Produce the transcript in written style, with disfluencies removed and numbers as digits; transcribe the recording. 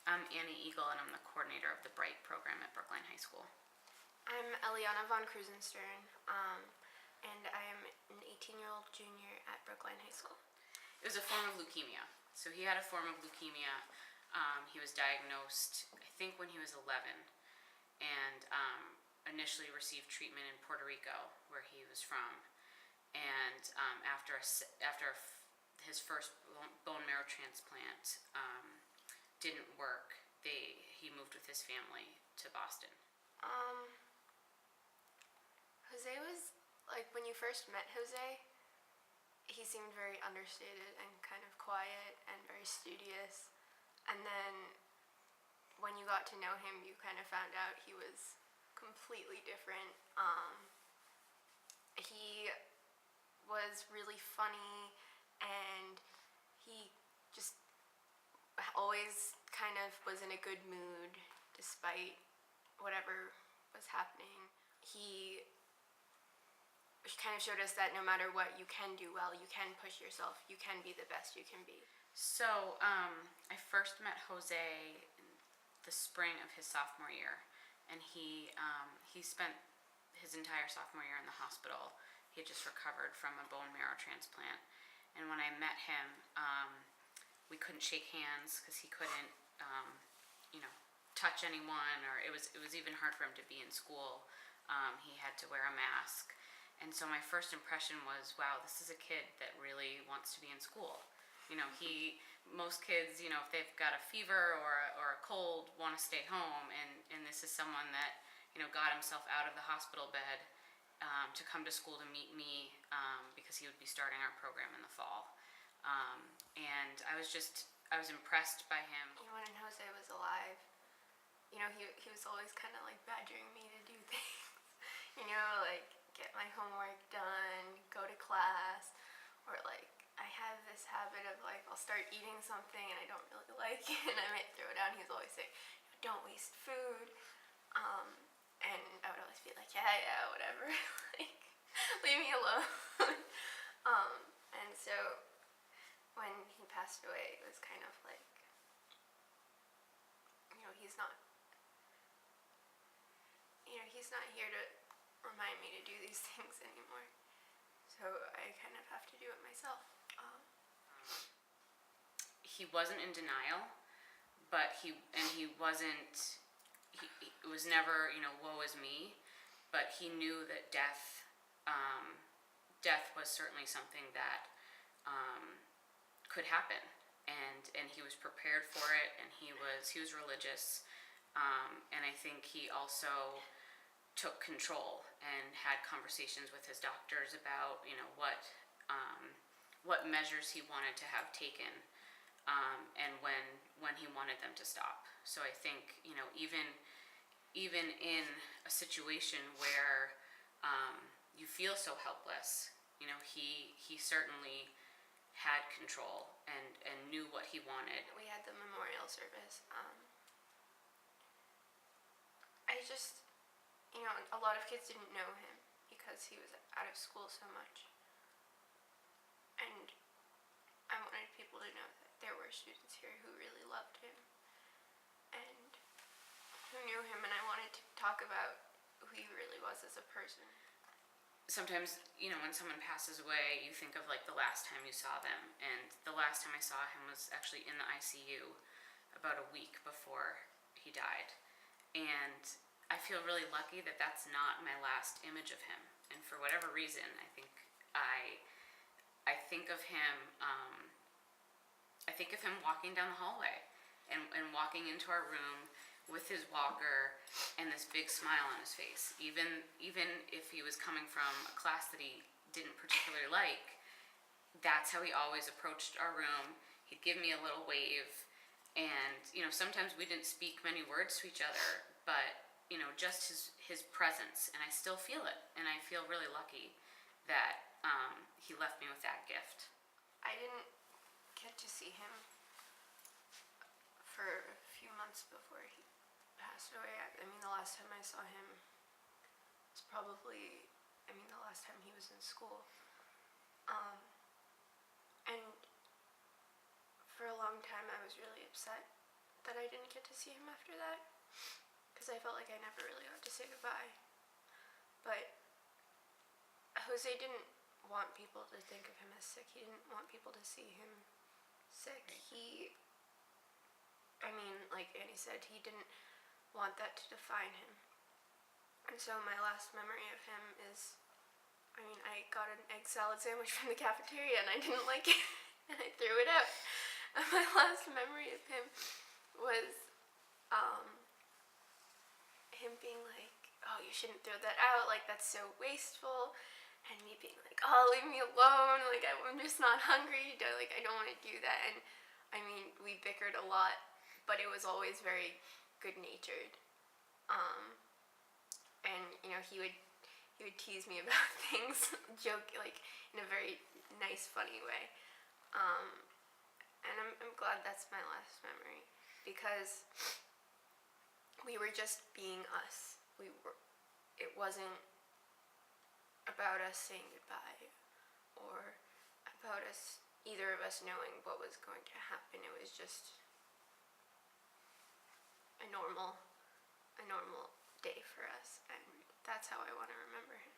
I'm Annie Eagle, and I'm the coordinator of the BRIGHT program at Brookline High School. I'm Eliana von Krusenstern, and I am an 18-year-old junior at Brookline High School. It was a form of leukemia. So he had a form of leukemia. He was diagnosed, I think, when he was 11, and initially received treatment in Puerto Rico, where he was from. And after his first bone marrow transplant didn't work, he moved with his family to Boston. Jose was, like, when you first met Jose, he seemed very understated and kind of quiet and very studious. And then when you got to know him, you kind of found out he was completely different. He was really funny, and he just always kind of was in a good mood despite whatever was happening. He kind of showed us that no matter what, you can do well, you can push yourself, you can be the best you can be. So I first met Jose in the spring of his sophomore year, and he spent his entire sophomore year in the hospital. He had just recovered from a bone marrow transplant, and when I met him, we couldn't shake hands because he couldn't, touch anyone, or it was even hard for him to be in school. He had to wear a mask, and so my first impression was, wow, this is a kid that really wants to be in school. Most kids, if they've got a fever or a cold, want to stay home, and this is someone that, got himself out of the hospital bed to come to school to meet me because he would be starting our program in the fall. And I was impressed by him. When Jose was alive, he was always kind of like badgering me to do things. Like get my homework done, go to class, or like I have this habit of like I'll start eating something and I don't really like it and I might throw it out, and he's always saying, don't waste food. And I would always be like, yeah, whatever. Like, leave me alone. And so when he passed away, it was kind of like, he's not here to remind me to do these things anymore. So I kind of have to do it myself. He wasn't in denial, but he was never, woe is me, but he knew that death was certainly something that could happen, and he was prepared for it, and he was religious, and I think he also took control and had conversations with his doctors about what measures he wanted to have taken, and when he wanted them to stop. So I think even in a situation where you feel so helpless, he certainly had control and knew what he wanted. We had the memorial service. A lot of kids didn't know him because he was out of school so much. And I wanted people to know that there were students here who really loved him and who knew him, and I wanted to talk about who he really was as a person. Sometimes, when someone passes away, you think of like the last time you saw them, and the last time I saw him was actually in the ICU about a week before he died. And I feel really lucky that that's not my last image of him. And for whatever reason, I think of him. I think of him walking down the hallway and walking into our room with his walker and this big smile on his face. Even if he was coming from a class that he didn't particularly like, that's how he always approached our room. He'd give me a little wave, and sometimes we didn't speak many words to each other, but just his presence, and I still feel it, and I feel really lucky that he left me with that gift. I didn't get to see him for a few months before he passed away. The last time I saw him was probably, the last time he was in school. And for a long time I was really upset that I didn't get to see him after that, because I felt like I never really got to say goodbye. But Jose didn't want people to think of him as sick. He didn't want people to see him sick. Like Annie said, he didn't want that to define him. And so my last memory of him is, I got an egg salad sandwich from the cafeteria and I didn't like it and I threw it out. And my last memory of him was him being like, oh, you shouldn't throw that out, like that's so wasteful. And me being like, oh, leave me alone, like I'm just not hungry, like I don't want to do that. And we bickered a lot, but it was always very good-natured. And he would tease me about things, joke, like in a very nice, funny way. And I'm glad that's my last memory, because we were just being us. It wasn't about us saying goodbye, or about either of us knowing what was going to happen. It was just a normal day for us, and that's how I want to remember him.